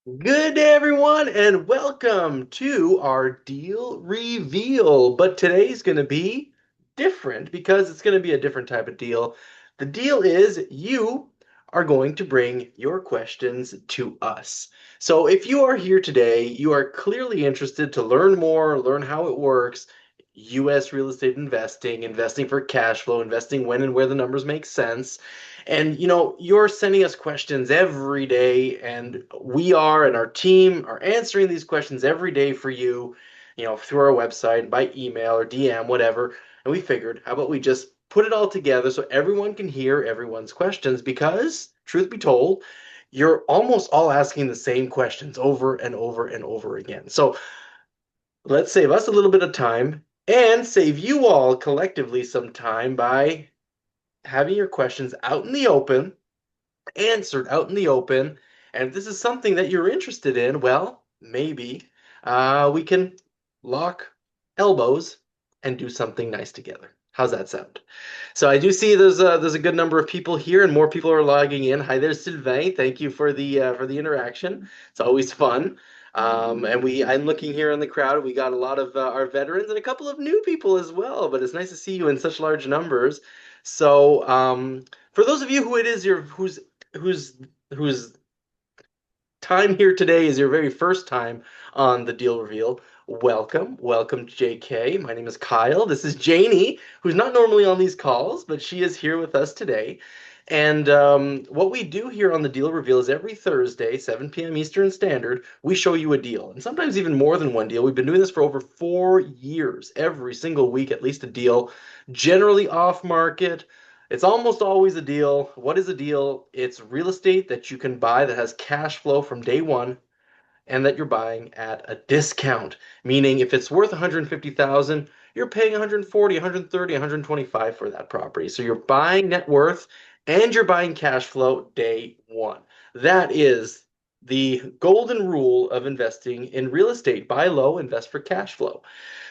Good day, everyone, and welcome to our deal reveal. But today's going to be different because it's going to be a different type of deal. The deal is you are going to bring your questions to us. So if you are here today, you are clearly interested to learn more, learn how it works, US real estate investing, investing for cash flow, investing when and where the numbers make sense. And you're sending us questions every day, and we are and our team are answering these questions every day for you, through our website, by email or DM, whatever. And we figured, how about we just put it all together so everyone can hear everyone's questions? Because, truth be told, you're almost all asking the same questions over and over and over again. So let's save us a little bit of time and save you all collectively some time by having your questions out in the open, answered out in the open. And if this is something that you're interested in, well, maybe we can lock elbows and do something nice together. How's that sound? So I do see there's a good number of people here, and more people are logging in. Hi there, Sylvain. Thank you for the interaction. It's always fun. And I'm looking here in the crowd. We got a lot of our veterans and a couple of new people as well. But it's nice to see you in such large numbers. So for those of you who it is your whose whose time here today is your very first time on the deal reveal, welcome, JK. My name is Kyle. This is Janie, who's not normally on these calls, but she is here with us today. And what we do here on the deal reveal is every Thursday, 7 p.m. Eastern Standard, we show you a deal, and sometimes even more than one deal. We've been doing this for over 4 years, every single week, at least a deal, generally off market. It's almost always a deal. What is a deal? It's real estate that you can buy that has cash flow from day one and that you're buying at a discount. Meaning if it's worth 150,000, you're paying 140, 130, 125 for that property. So you're buying net worth and you're buying cash flow day one. That is the golden rule of investing in real estate. Buy low, invest for cash flow.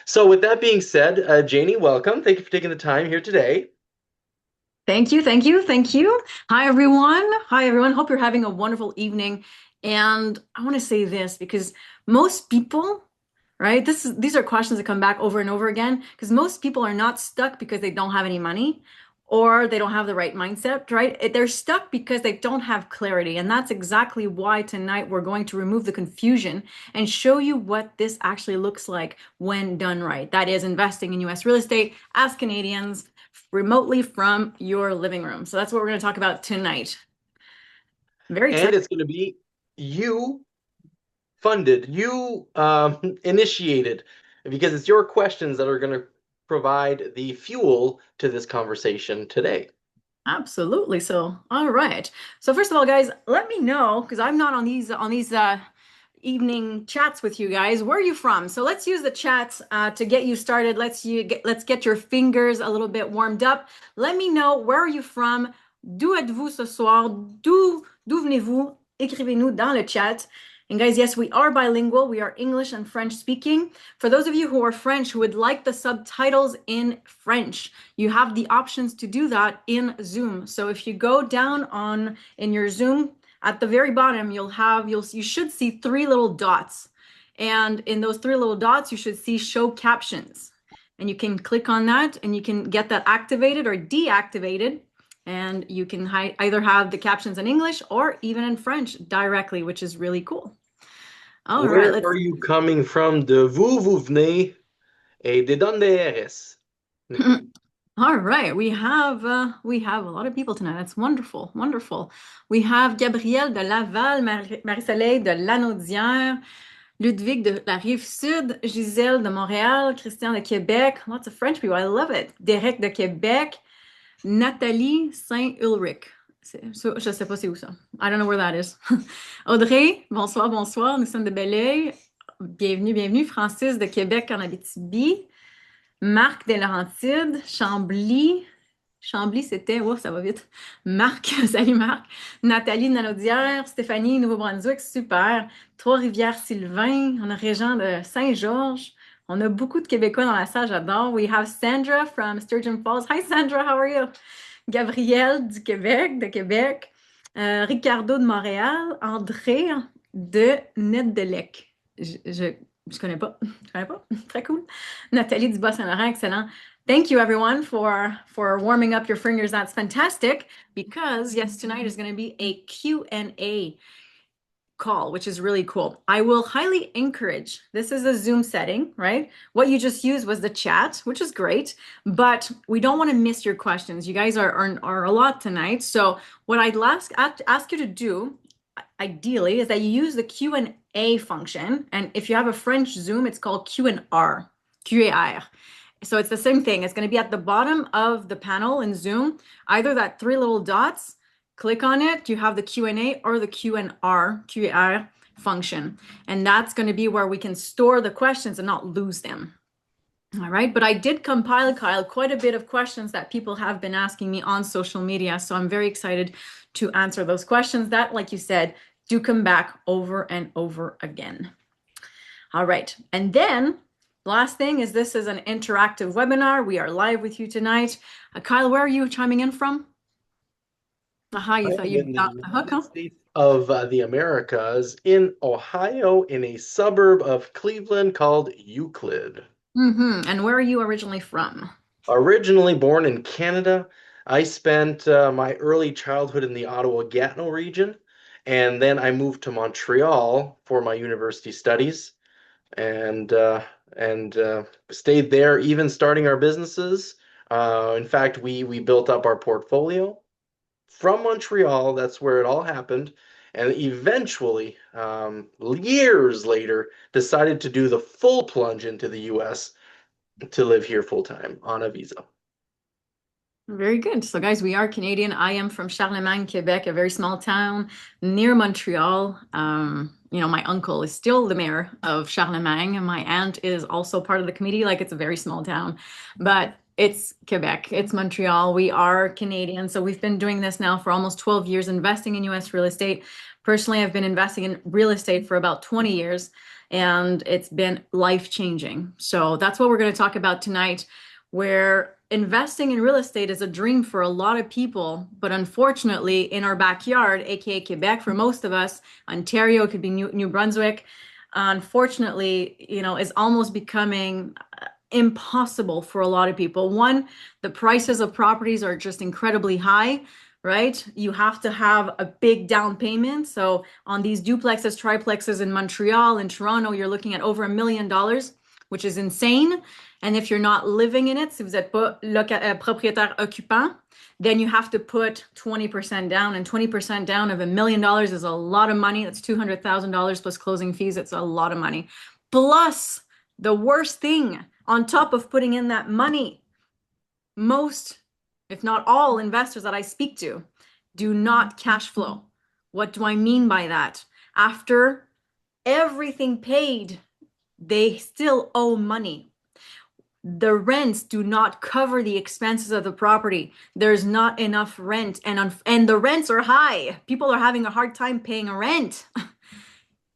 So with that being said, Janie, welcome. Thank you for taking the time here today. Thank you, thank you, thank you. Hi, everyone. Hi, everyone. Hope you're having a wonderful evening. And I want to say this because most people, right? These are questions that come back over and over again because most people are not stuck because they don't have any money or they don't have the right mindset, right? They're stuck because they don't have clarity. And that's exactly why tonight we're going to remove the confusion and show you what this actually looks like when done right. That is investing in US real estate as Canadians remotely from your living room. So that's what we're going to talk about tonight. Very And excited. it's going to be you funded, you initiated, because it's your questions that are going to provide the fuel to this conversation today. Absolutely. So, all right. So first of all, guys, let me know because I'm not on these evening chats with you guys. Where are you from? So let's use the chats to get you started. Let's get your fingers a little bit warmed up. Let me know where are you from? D'où êtes-vous ce soir? D'où venez-vous? Écrivez-nous dans le chat. And guys, yes, we are bilingual. We are English and French speaking. For those of you who are French who would like the subtitles in French, you have the options to do that in Zoom. So if you go down on in your Zoom at the very bottom, you should see three little dots. And in those three little dots, you should see show captions. And you can click on that and you can get that activated or deactivated. And you can either have the captions in English or even in French directly, which is really cool. All right, Where let's are you coming from? De vous venez et de donde eres? All right, we have a lot of people tonight. That's wonderful, wonderful. We have Gabrielle de Laval, Marie-Soleil de Lanaudière, Ludwig de la Rive-Sud, Gisèle de Montréal, Christian de Québec. Lots of French people. I love it. Derek de Québec, Nathalie Saint-Ulrich. Je ne sais pas c'est où ça. I don't know where that is. Audrey, bonsoir, bonsoir. Nous sommes de Belleuil. Bienvenue, bienvenue. Francis de Québec en Abitibi. Marc des Laurentides, Chambly. Chambly, c'était, oh, ça va vite. Marc, salut Marc. Nathalie de Lanaudière, Stéphanie, Nouveau-Brunswick, super. Trois-Rivières, Sylvain. On a Régent de Saint-Georges. On a beaucoup de Québécois dans la salle, j'adore. We have Sandra from Sturgeon Falls. Hi Sandra, how are you? Gabrielle du Québec, de Québec. Ricardo de Montréal. André, de Nedelec. Je connais pas. Je connais pas. Très cool. Nathalie du Bas-Saint-Laurent, excellent. Thank you everyone for warming up your fingers. That's fantastic because yes, tonight is going to be a Q&A call, which is really cool. I will highly encourage, this is a Zoom setting, right? What you just used was the chat, which is great, but we don't want to miss your questions. You guys are a lot tonight. So what I'd ask you to do, ideally, is that you use the Q&A function. And if you have a French Zoom, it's called Q&R, Q&R. So it's the same thing. It's going to be at the bottom of the panel in Zoom, either that three little dots. Click on it, you have the Q&A or the Q&R function. And that's going to be where we can store the questions and not lose them. All right, but I did compile, Kyle, quite a bit of questions that people have been asking me on social media. So I'm very excited to answer those questions that, like you said, do come back over and over again. All right, and then last thing is this is an interactive webinar. We are live with you tonight. Kyle, where are you chiming in from? Aha, I you thought am you'd in the got the hook, United huh? States of the Americas in Ohio in a suburb of Cleveland called Euclid. And where are you originally from? Originally born in Canada, I spent my early childhood in the Ottawa-Gatineau region, and then I moved to Montreal for my university studies, and uh, and stayed there, even starting our businesses. In fact, we built up our portfolio from Montreal. That's where it all happened, and eventually, years later, decided to do the full plunge into the U.S. to live here full time on a visa. Very good. So, guys, we are Canadian. I am from Charlemagne, Quebec, a very small town near Montreal. My uncle is still the mayor of Charlemagne, and my aunt is also part of the committee. Like, it's a very small town, but it's Quebec, it's Montreal. We are Canadian. So, we've been doing this now for almost 12 years, investing in US real estate. Personally, I've been investing in real estate for about 20 years, and it's been life-changing. So, that's what we're going to talk about tonight, where investing in real estate is a dream for a lot of people, but unfortunately, in our backyard, aka Quebec, for most of us, Ontario, it could be New Brunswick, unfortunately, is almost becoming impossible for a lot of people. One, the prices of properties are just incredibly high, right? You have to have a big down payment. So on these duplexes, triplexes in Montreal and Toronto, you're looking at over $1 million, which is insane. And if you're not living in it, si vous n'êtes pas propriétaire occupant, then you have to put 20% down. And 20% down of $1 million is a lot of money. That's $200,000 plus closing fees. It's a lot of money. Plus, the worst thing, on top of putting in that money, most, if not all, investors that I speak to do not cash flow. What do I mean by that? After everything paid, they still owe money. The rents do not cover the expenses of the property. There's not enough rent, and the rents are high. People are having a hard time paying a rent.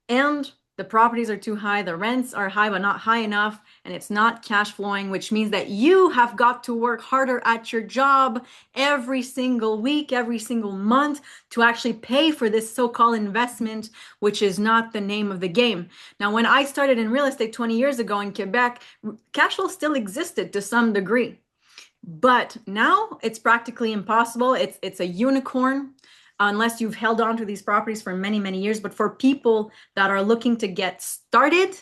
And the properties are too high, the rents are high but not high enough, and it's not cash flowing, which means that you have got to work harder at your job every single week, every single month to actually pay for this so-called investment, which is not the name of the game. Now, when I started in real estate 20 years ago in Quebec, cash flow still existed to some degree. But now it's practically impossible. It's a unicorn unless you've held on to these properties for many, many years. But for people that are looking to get started,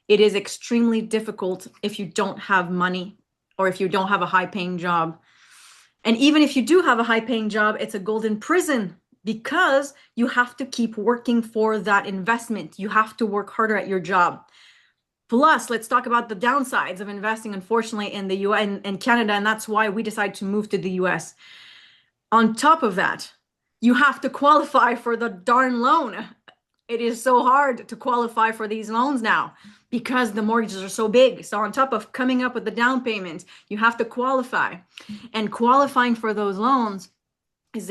it is extremely difficult if you don't have money or if you don't have a high-paying job. And even if you do have a high-paying job, it's a golden prison because you have to keep working for that investment. You have to work harder at your job. Plus, let's talk about the downsides of investing, unfortunately, in the US and Canada, and that's why we decided to move to the US. On top of that, you have to qualify for the darn loan. It is so hard to qualify for these loans now because the mortgages are so big. So on top of coming up with the down payment, you have to qualify. And qualifying for those loans is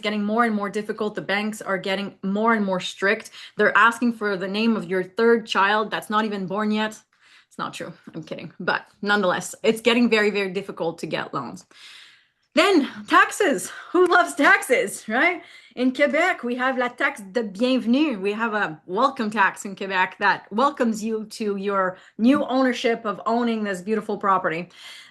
getting more and more difficult. The banks are getting more and more strict. They're asking for the name of your third child that's not even born yet. It's not true. I'm kidding. But nonetheless, it's getting very, very difficult to get loans. Then taxes. Who loves taxes, right? In Quebec, we have la taxe de bienvenue. We have a welcome tax in Quebec that welcomes you to your new ownership of owning this beautiful property.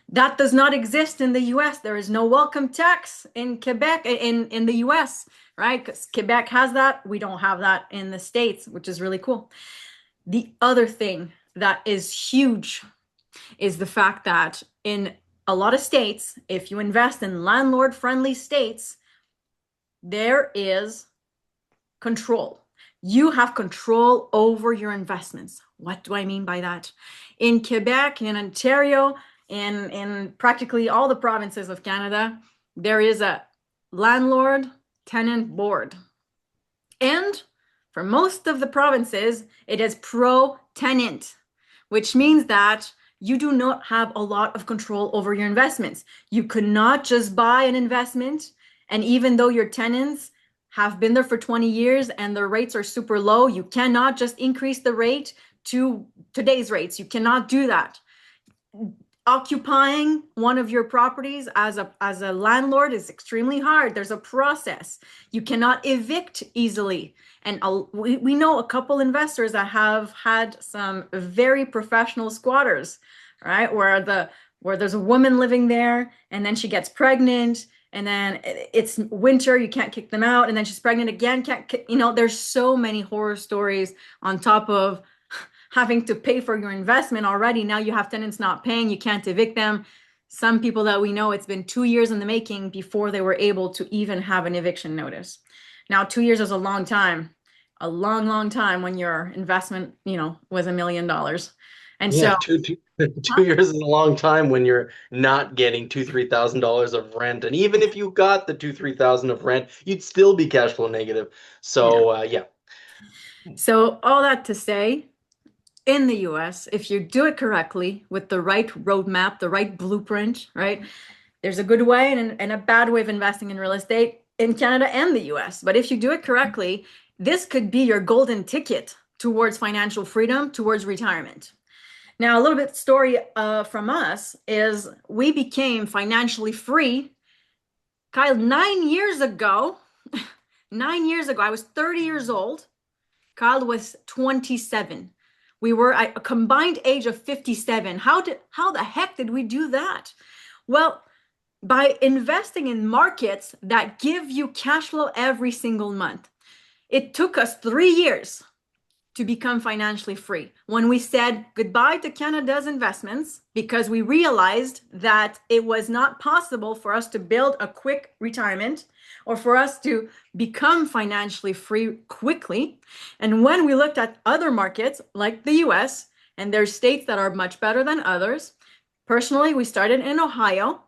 That does not exist in the US. There is no welcome tax in Quebec, in the US, right? Because Quebec has that. We don't have that in the States, which is really cool. The other thing that is huge is the fact that in a lot of states, if you invest in landlord-friendly states, there is control. You have control over your investments. What do I mean by that? In Quebec, in Ontario, in practically all the provinces of Canada, there is a landlord-tenant board. And for most of the provinces, it is pro-tenant, which means that you do not have a lot of control over your investments. You could not just buy an investment, and even though your tenants have been there for 20 years and their rates are super low, you cannot just increase the rate to today's rates. You cannot do that. Occupying one of your properties as a landlord is extremely hard. There's a process. You cannot evict easily. And we know a couple investors that have had some very professional squatters, right? Where there's a woman living there and then she gets pregnant and then it's winter, you can't kick them out, and then she's pregnant again, there's so many horror stories on top of having to pay for your investment already. Now you have tenants not paying, you can't evict them. Some people that we know, it's been 2 years in the making before they were able to even have an eviction notice. Now, 2 years is a long time, a long, long time when your investment, was $1 million. And Yeah, so, two years is a long time when you're not getting $2,000-3,000 of rent, and even if you got the 2,000-3,000 of rent, you'd still be cash flow negative. yeah. So yeah. So all that to say, in the US, if you do it correctly with the right roadmap, the right blueprint, right? There's a good way and a bad way of investing in real estate in Canada and the US. But if you do it correctly, this could be your golden ticket towards financial freedom, towards retirement. Now, a little bit story from us is we became financially free, Kyle, 9 years ago. 9 years ago, I was 30 years old. Kyle was 27. We were at a combined age of 57. How the heck did we do that? Well, by investing in markets that give you cash flow every single month. It took us 3 years to become financially free. When we said goodbye to Canada's investments, because we realized that it was not possible for us to build a quick retirement or for us to become financially free quickly. And when we looked at other markets like the US, and there's states that are much better than others, personally, we started in Ohio.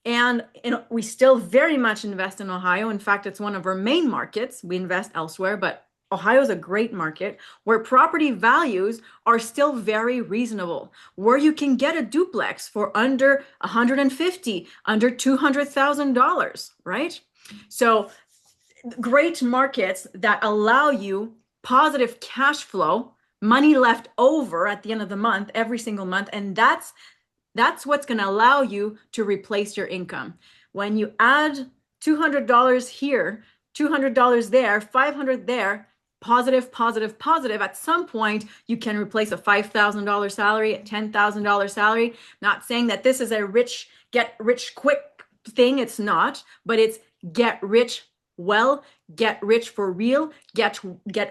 And we still very much invest in Ohio. In fact, it's one of our main markets. We invest elsewhere, but Ohio is a great market where property values are still very reasonable, where you can get a duplex for under 150, under $200,000, right? So great markets that allow you positive cash flow, money left over at the end of the month, every single month, and that's what's going to allow you to replace your income. When you add $200 here, $200 there, $500 there, positive, positive, positive, at some point you can replace a $5,000 salary, a $10,000 salary. Not saying that this is a get rich quick thing. It's not, but it's get rich well, get rich for real, get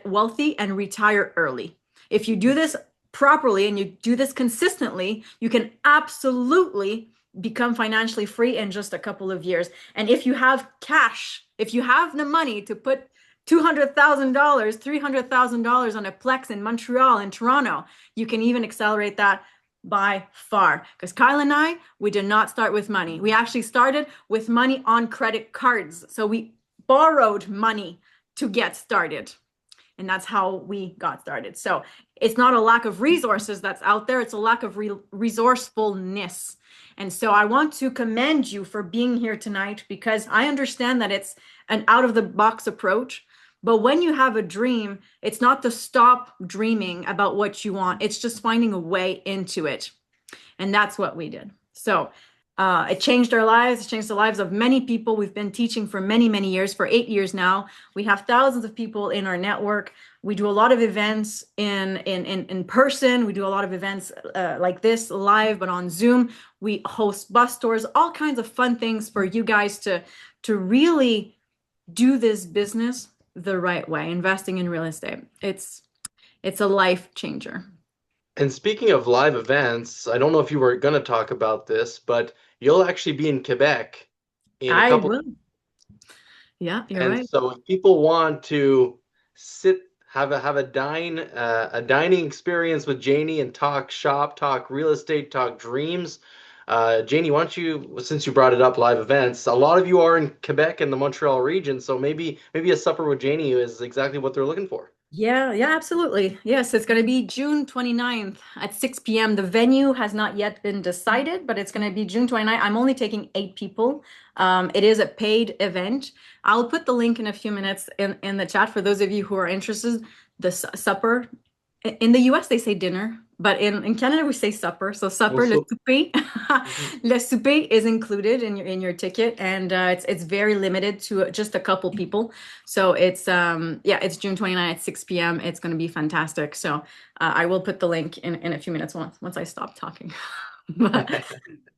wealthy and retire early. If you do this properly and you do this consistently, you can absolutely become financially free in just a couple of years. And if you have cash, if you have the money to put $200,000, $300,000 on a Plex in Montreal and Toronto, you can even accelerate that by far. Because Kyle and I, we did not start with money. We actually started with money on credit cards. So we borrowed money to get started. And that's how we got started. So it's not a lack of resources that's out there. It's a lack of resourcefulness. And so I want to commend you for being here tonight, because I understand that it's an out of the box approach. But when you have a dream, it's not to stop dreaming about what you want. It's just finding a way into it. And that's what we did. So It changed our lives. It changed the lives of many people. We've been teaching for many, many years, for 8 years now. We have thousands of people in our network. We do a lot of events in person. We do a lot of events like this live, but on Zoom. We host bus tours, all kinds of fun things for you guys to really do this business the right way, investing in real estate. It's a life changer. And speaking of live events, I don't know if you were going to talk about this, but you'll actually be in Quebec in a I couple. will. Yeah, you're And right. so if people want to sit, have a dining experience with Janie and talk shop, talk real estate, talk dreams. Janie, why don't you, since you brought it up, live events, a lot of you are in Quebec and the Montreal region, so maybe a supper with Janie is exactly what they're looking for. Yeah, yeah, absolutely. Yes, it's going to be June 29th at 6 p.m. The venue has not yet been decided, but it's going to be June 29th. I'm only taking 8 people. It is a paid event. I'll put the link in a few minutes in the chat for those of you who are interested. The supper in the US, they say dinner, but in Canada, we say supper. So supper, le Also, souper. mhm. Le souper is included in your ticket, and it's very limited to just a couple people. So it's yeah, it's June 29th at 6 p.m. It's going to be fantastic. So I will put the link in a few minutes once I stop talking. But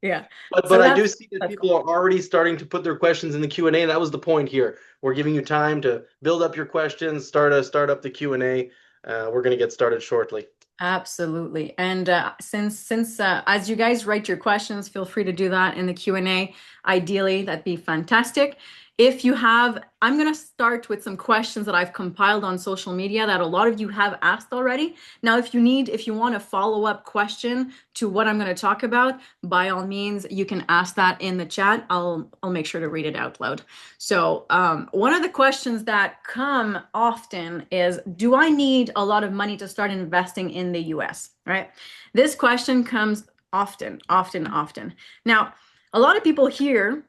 yeah, But so I do see that that's cool. people are already starting to put their questions in the Q&A, and that was the point here. We're giving you time to build up your questions, start up the Q&A. We're going to get started shortly. Absolutely. And since as you guys write your questions, feel free to do that in the Q&A. Ideally, that'd be fantastic. If you have, I'm going to start with some questions that I've compiled on social media that a lot of you have asked already. Now, if you want a follow-up question to what I'm going to talk about, by all means, you can ask that in the chat. I'll make sure to read it out loud. So, one of the questions that come often is, do I need a lot of money to start investing in the US? Right? This question comes often, often, often. Now, a lot of people hear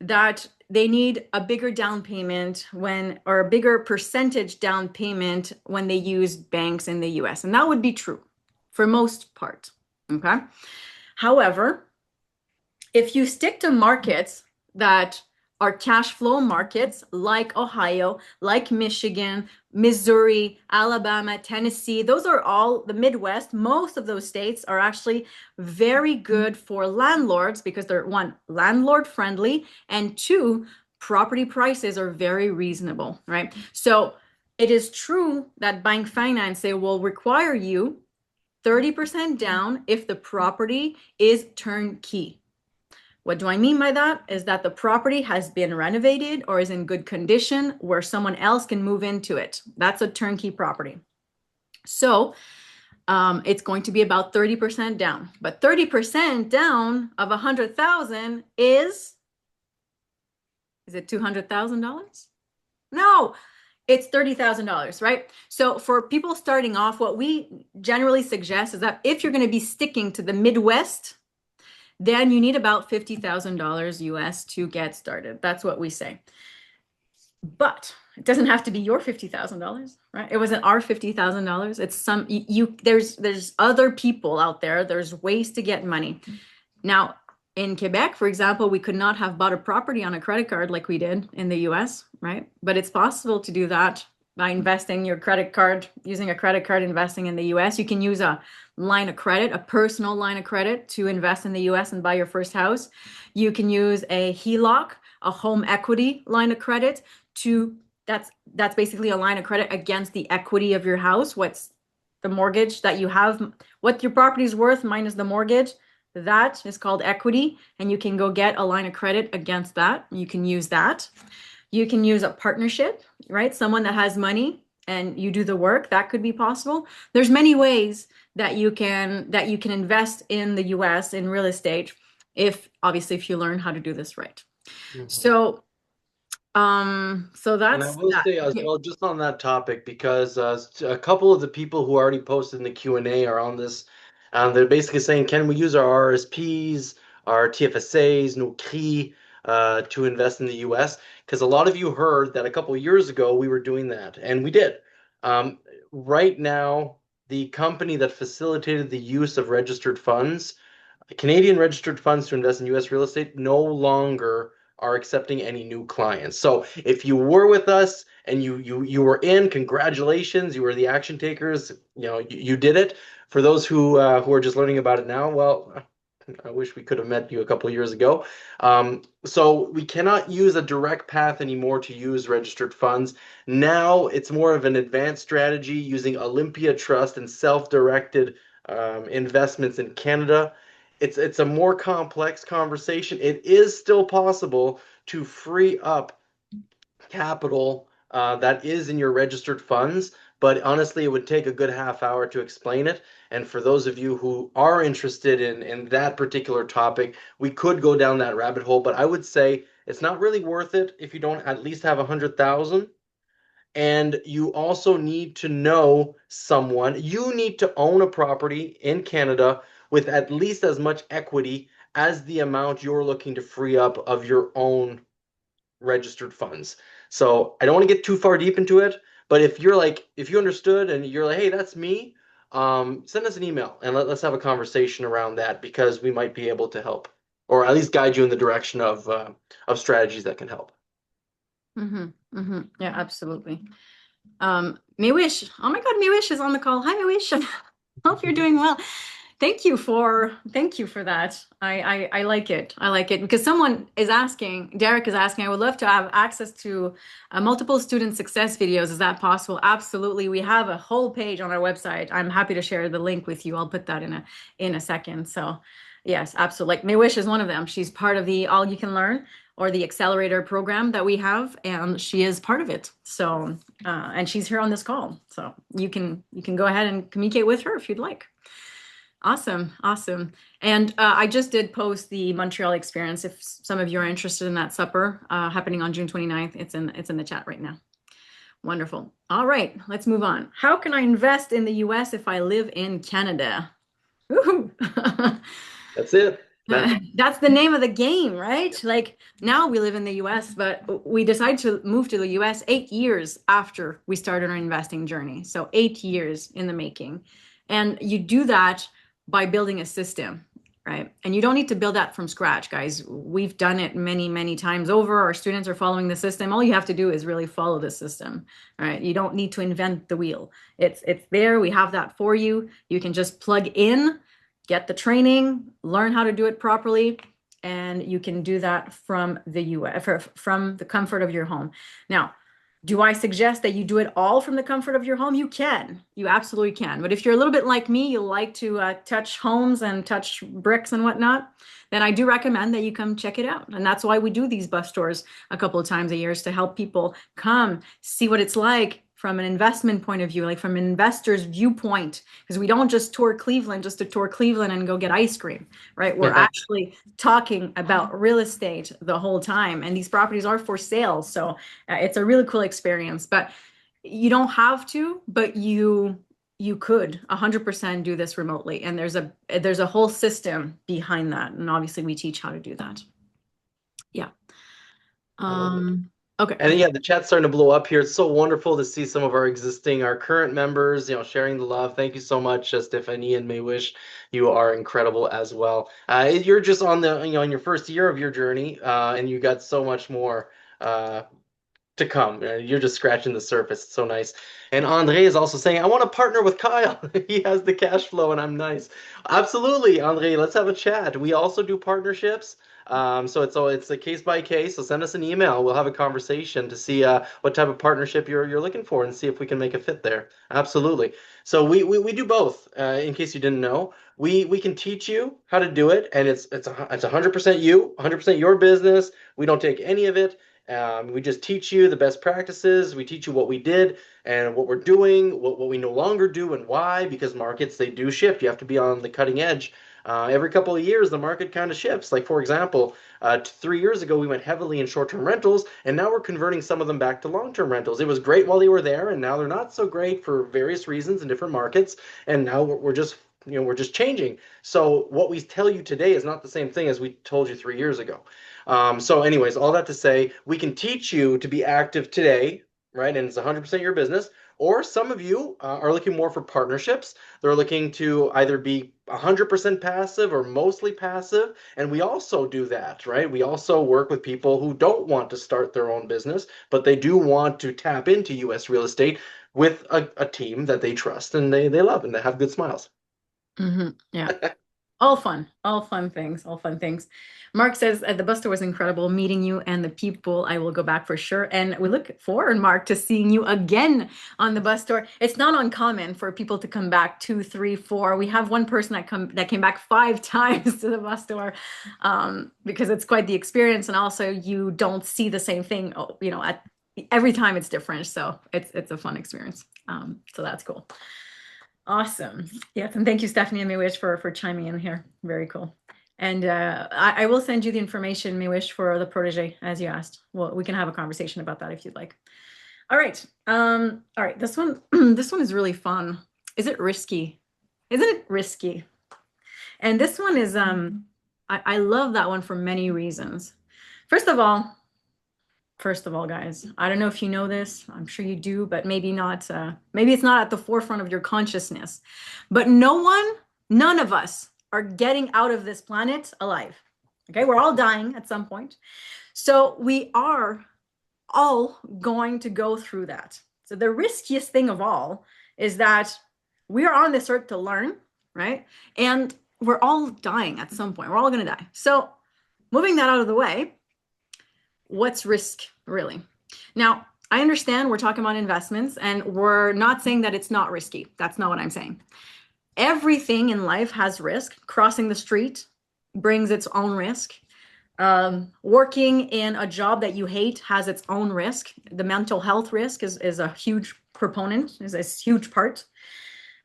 that they need a bigger down payment or a bigger percentage down payment when they use banks in the US. And that would be true for most part. Okay. However, if you stick to markets that are cash flow markets like Ohio, like Michigan, Missouri, Alabama, Tennessee, those are all the Midwest. Most of those states are actually very good for landlords because they're one, landlord friendly, and two, property prices are very reasonable, right? So it is true that bank financing will require you 30% down if the property is turnkey. What do I mean by that? Is that the property has been renovated or is in good condition where someone else can move into it. That's a turnkey property. So it's going to be about 30% down. But 30% down of 100,000 is it $200,000? No, it's $30,000, right? So for people starting off, what we generally suggest is that if you're going to be sticking to the Midwest, then you need about $50,000 US to get started. That's what we say. But it doesn't have to be your $50,000, right? It wasn't our $50,000. It's there's other people out there. There's ways to get money. Now, in Quebec, for example, we could not have bought a property on a credit card like we did in the US, right? But it's possible to do that by investing your credit card, using a credit card, investing in the US. You can use a line of credit, a personal line of credit to invest in the US and buy your first house. You can use a HELOC, a home equity line of credit to that's basically a line of credit against the equity of your house. What's the mortgage that you have, what your property is worth minus the mortgage. That is called equity, and you can go get a line of credit against that. You can use that. You can use a partnership, right? Someone that has money and you do the work. That could be possible. There's many ways that you can invest in the US in real estate if obviously if you learn how to do this right. Mhm. So so And I that's will that. say as Okay. well, just on that topic, because a couple of the people who already posted in the Q&A are on this, and they're basically saying, can we use our RSPs, our TFSAs, no CRI, to invest in the US? Because a lot of you heard that a couple of years ago we were doing that, and we did. Um, right now, the company that facilitated the use of registered funds Canadian registered funds to invest in US real estate no longer are accepting any new clients. So if you were with us and you were in, congratulations, you were the action takers, you did it. For those who are just learning about it now, well, I wish we could have met you a couple of years ago. So we cannot use a direct path anymore to use registered funds. Now it's more of an advanced strategy using Olympia Trust and self-directed investments in Canada. It's a more complex conversation. It is still possible to free up capital that is in your registered funds, but honestly, it would take a good half hour to explain it. And for those of you who are interested in that particular topic, we could go down that rabbit hole, but I would say it's not really worth it if you don't at least have 100,000. And you also need to know someone. You need to own a property in Canada with at least as much equity as the amount you're looking to free up of your own registered funds. So I don't want to get too far deep into it, but if you understood and you're like, hey, that's me, send us an email and let's have a conversation around that because we might be able to help or at least guide you in the direction of strategies that can help. Yeah, absolutely. Miwish. Oh my God, Miwish is on the call. Hi, Miwish. Hope you're doing well. Thank you for that. I like it. I like it because someone is asking, Derek is asking, I would love to have access to multiple student success videos. Is that possible? Absolutely. We have a whole page on our website. I'm happy to share the link with you. I'll put that in a second. So yes, absolutely. Like May Wish is one of them. She's part of the All You Can Learn or the accelerator program that we have, and she is part of it. So and she's here on this call. So you can go ahead and communicate with her if you'd like. Awesome, awesome. And I just did post the Montreal experience. If some of you are interested in that supper happening on June 29th, it's in the chat right now. Wonderful. All right, let's move on. How can I invest in the US if I live in Canada? Woohoo! That's it. That's the name of the game, right? Like now we live in the US, but we decided to move to the US 8 years after we started our investing journey. So 8 years in the making. And you do that by building a system, right? And you don't need to build that from scratch, guys. We've done it many, many times over. Our students are following the system. All you have to do is really follow the system, right? You don't need to invent the wheel. It's there. We have that for you. You can just plug in, get the training, learn how to do it properly, and you can do that from the US, from the comfort of your home. Now, do I suggest that you do it all from the comfort of your home? You can. You absolutely can. But if you're a little bit like me, you like to touch homes and touch bricks and whatnot, then I do recommend that you come check it out. And that's why we do these bus tours a couple of times a year, is to help people come see what it's like from an investment point of view, like from an investor's viewpoint, because we don't just tour Cleveland just to tour Cleveland and go get ice cream, right? We're actually talking about real estate the whole time, and these properties are for sale. So it's a really cool experience, but you don't have to, but you could 100% do this remotely. And there's a whole system behind that. And obviously we teach how to do that. Yeah. Okay. And yeah, the chat's starting to blow up here. It's so wonderful to see some of our current members, sharing the love. Thank you so much, Stephanie and Maywish. You are incredible as well. You're just in your first year of your journey, and you got so much more to come. You're just scratching the surface. It's so nice. And Andre is also saying, I want to partner with Kyle. He has the cash flow and I'm nice. Absolutely, Andre. Let's have a chat. We also do partnerships. So it's a case by case. So send us an email. We'll have a conversation to see what type of partnership you're looking for and see if we can make a fit there. Absolutely. So we do both. In case you didn't know, we can teach you how to do it, and it's 100% you, 100% your business. We don't take any of it. We just teach you the best practices. We teach you what we did and what we're doing, what we no longer do, and why. Because markets, they do shift. You have to be on the cutting edge. Every couple of years, the market kind of shifts. Like, for example, 3 years ago, we went heavily in short-term rentals, and now we're converting some of them back to long-term rentals. It was great while they were there, and now they're not so great for various reasons in different markets. And now we're just we're just changing. So what we tell you today is not the same thing as we told you 3 years ago. So anyways, all that to say, we can teach you to be active today, right? And it's 100% your business, Or some of you are looking more for partnerships. They're looking to either be 100% passive or mostly passive. And we also do that, right? We also work with people who don't want to start their own business, but they do want to tap into US real estate with a team that they trust and they love and they have good smiles. Yeah. All fun things, all fun things. Mark says the bus tour was incredible meeting you and the people. I will go back for sure. And we look forward, Mark, to seeing you again on the bus tour. It's not uncommon for people to come back two, three, four. We have one person that came back 5 times to the bus tour because it's quite the experience. And also you don't see the same thing, at every time it's different. So it's a fun experience. So that's cool. Awesome. Yes, and thank you, Stephanie and Miwish, for chiming in here. Very cool. And I will send you the information, Miwish, for the protege, as you asked. Well, we can have a conversation about that if you'd like. All right. All right. This one, this one is really fun. Is it risky? Isn't it risky? And this one is, I love that one for many reasons. First of all, guys, I don't know if you know this. I'm sure you do, but maybe not. Maybe it's not at the forefront of your consciousness. But none of us are getting out of this planet alive. Okay, we're all dying at some point. So we are all going to go through that. So the riskiest thing of all is that we are on this earth to learn, right? And we're all dying at some point. We're all going to die. So moving that out of the way, what's risk really? Now, I understand we're talking about investments and we're not saying that it's not risky. That's not what I'm saying. Everything in life has risk. Crossing the street brings its own risk. Working in a job that you hate has its own risk. The mental health risk is a huge proponent, is a huge part.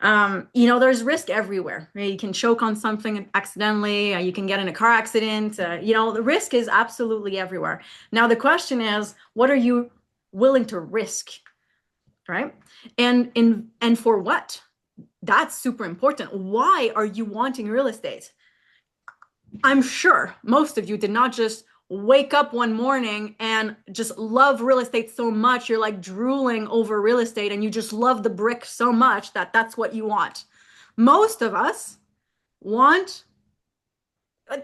There's risk everywhere. You can choke on something accidentally, you can get in a car accident, the risk is absolutely everywhere. Now, the question is, what are you willing to risk, right? And for what? That's super important. Why are you wanting real estate? I'm sure most of you did not just wake up one morning and just love real estate so much you're like drooling over real estate and you just love the brick so much that that's what you want. Most of us want,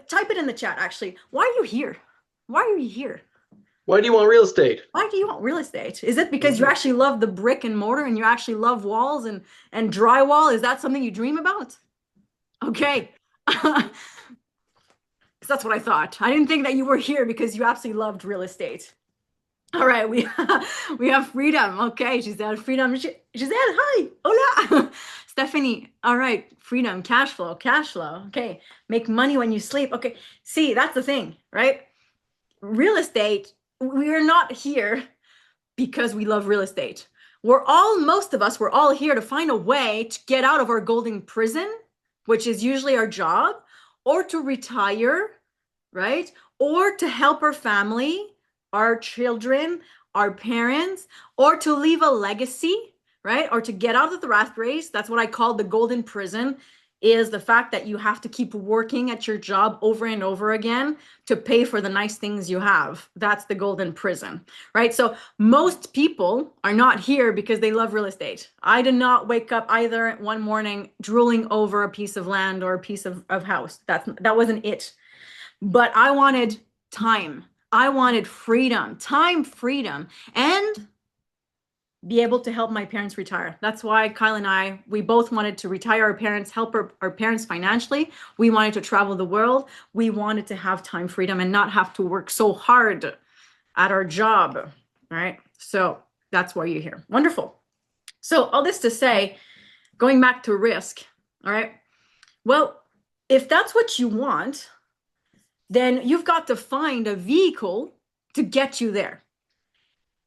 type it in the chat actually. Why are you here? Why are you here? Why do you want real estate? Why do you want real estate? Is it because you actually love the brick and mortar and you actually love walls and drywall? Is that something you dream about? Okay. That's what I thought. I didn't think that you were here because you absolutely loved real estate. All right, we have Freedom. Okay, she said Freedom. She said hi, hola. Stephanie. All right, Freedom, cash flow. Okay, make money when you sleep. Okay, see, that's the thing, right? Real estate. We are not here because we love real estate. Most of us, we're all here to find a way to get out of our golden prison, which is usually our job, or to retire, right? Or to help our family, our children, our parents, or to leave a legacy, right? Or to get out of the rat race. That's what I call the golden prison, is the fact that you have to keep working at your job over and over again to pay for the nice things you have. That's the golden prison, right? So most people are not here because they love real estate. I did not wake up either one morning drooling over a piece of land or a piece of house. That wasn't it. But I wanted time. I wanted freedom, time freedom, and be able to help my parents retire. That's why Kyle and we both wanted to retire our parents, help our parents financially. We wanted to travel the world. We wanted to have time freedom and not have to work so hard at our job. All right. So that's why you're here. Wonderful. So all this to say, going back to risk. All right. Well, if that's what you want, then you've got to find a vehicle to get you there.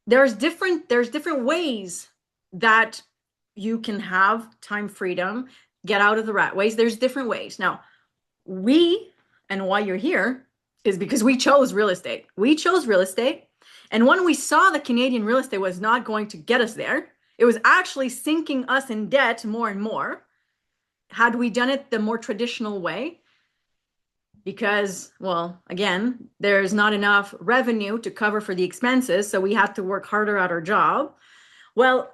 There's different ways that you can have time freedom, get out of the rat race. There's different ways. Now, and why you're here is because we chose real estate. We chose real estate. And when we saw that Canadian real estate was not going to get us there, it was actually sinking us in debt more and more. Had we done it the more traditional way, because, well, again, there's not enough revenue to cover for the expenses, so we have to work harder at our job. Well,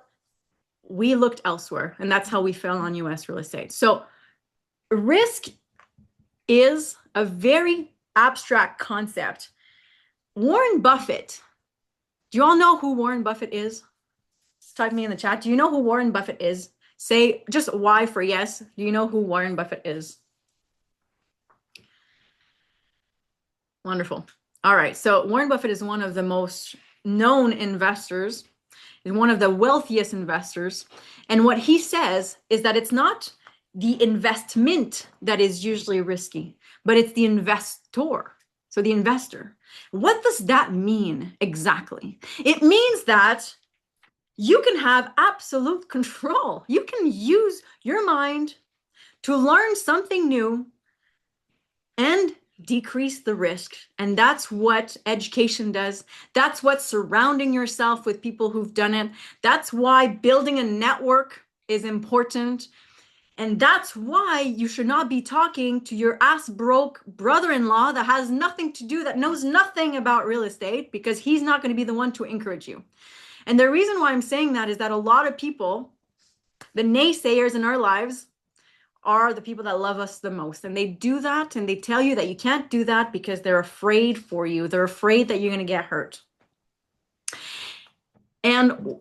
we looked elsewhere, and that's how we fell on US real estate. So risk is a very abstract concept. Warren Buffett, do you all know who Warren Buffett is? Type me in the chat. Do you know who Warren Buffett is? Say just Y for yes. Do you know who Warren Buffett is? Wonderful. All right. So Warren Buffett is one of the most known investors, is one of the wealthiest investors. And what he says is that it's not the investment that is usually risky, but it's the investor. So the investor. What does that mean exactly? It means that you can have absolute control. You can use your mind to learn something new and decrease the risk. And that's what education does. That's what surrounding yourself with people who've done it. That's why building a network is important. And that's why you should not be talking to your ass broke brother-in-law that has nothing to do, that knows nothing about real estate, because he's not going to be the one to encourage you. And the reason why I'm saying that is that a lot of people, the naysayers in our lives, are the people that love us the most. And they do that, and they tell you that you can't do that because they're afraid for you. They're afraid that you're going to get hurt. And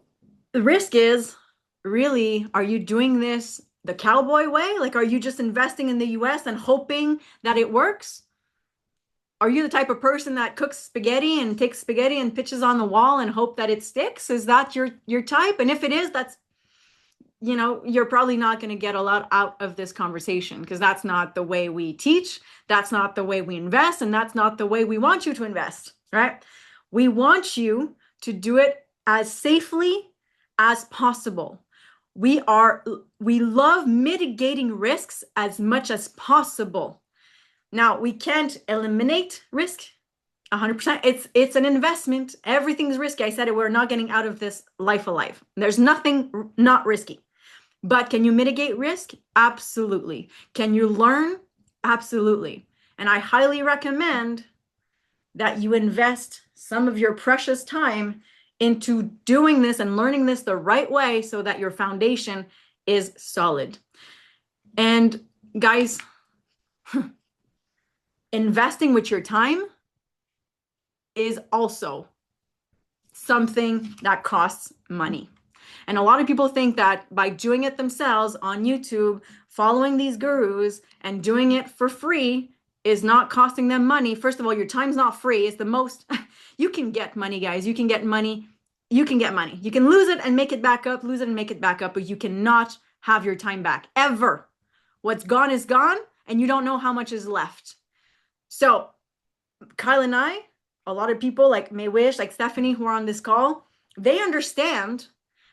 the risk is, really, are you doing this the cowboy way? Like, are you just investing in the US and hoping that it works? Are you the type of person that cooks spaghetti and takes spaghetti and pitches on the wall and hope that it sticks? Is that your type? And if it is, that's, you're probably not going to get a lot out of this conversation, because that's not the way we teach. That's not the way we invest. And that's not the way we want you to invest, right? We want you to do it as safely as possible. We love mitigating risks as much as possible. Now, we can't eliminate risk 100%. It's an investment. Everything's risky. I said it, we're not getting out of this life alive. There's nothing not risky. But can you mitigate risk? Absolutely. Can you learn? Absolutely. And I highly recommend that you invest some of your precious time into doing this and learning this the right way so that your foundation is solid. And guys, investing with your time is also something that costs money. And a lot of people think that by doing it themselves on YouTube, following these gurus and doing it for free is not costing them money. First of all, your time's not free. It's the most, you can get money, guys. You can get money. You can get money. You can lose it and make it back up, lose it and make it back up, but you cannot have your time back, ever. What's gone is gone, and you don't know how much is left. So Kyle and I, a lot of people like May-Wish, like Stephanie, who are on this call, they understand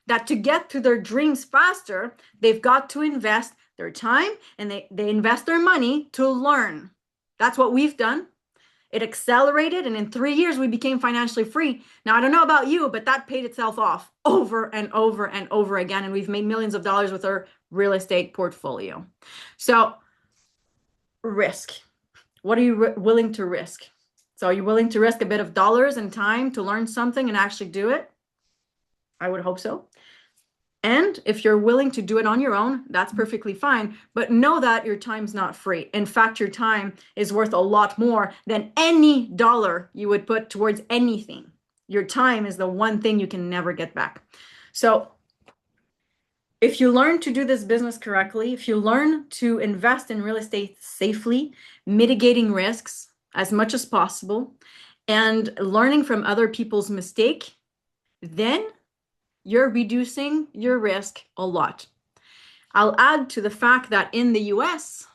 that to get to their dreams faster, they've got to invest their time, and they invest their money to learn. That's what we've done. It accelerated, and in 3 years, we became financially free. Now, I don't know about you, but that paid itself off over and over and over again, and we've made millions of dollars with our real estate portfolio. So, risk. What are you willing to risk? So, are you willing to risk a bit of dollars and time to learn something and actually do it? I would hope so. And if you're willing to do it on your own, that's perfectly fine. But know that your time's not free. In fact, your time is worth a lot more than any dollar you would put towards anything. Your time is the one thing you can never get back. So if you learn to do this business correctly, if you learn to invest in real estate safely, mitigating risks as much as possible, and learning from other people's mistake, then you're reducing your risk a lot. I'll add to the fact that in the US,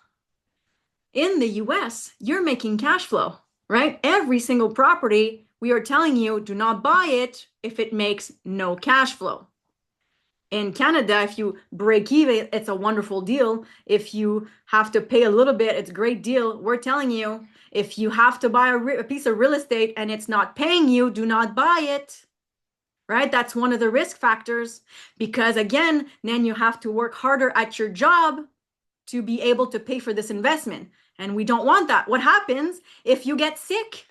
you're making cash flow, right? Every single property, we are telling you, do not buy it if it makes no cash flow. In Canada, if you break even, it's a wonderful deal. If you have to pay a little bit, it's a great deal. We're telling you, if you have to buy a piece of real estate and it's not paying you, do not buy it. Right? That's one of the risk factors, because again, then you have to work harder at your job to be able to pay for this investment. And we don't want that. What happens if you get sick?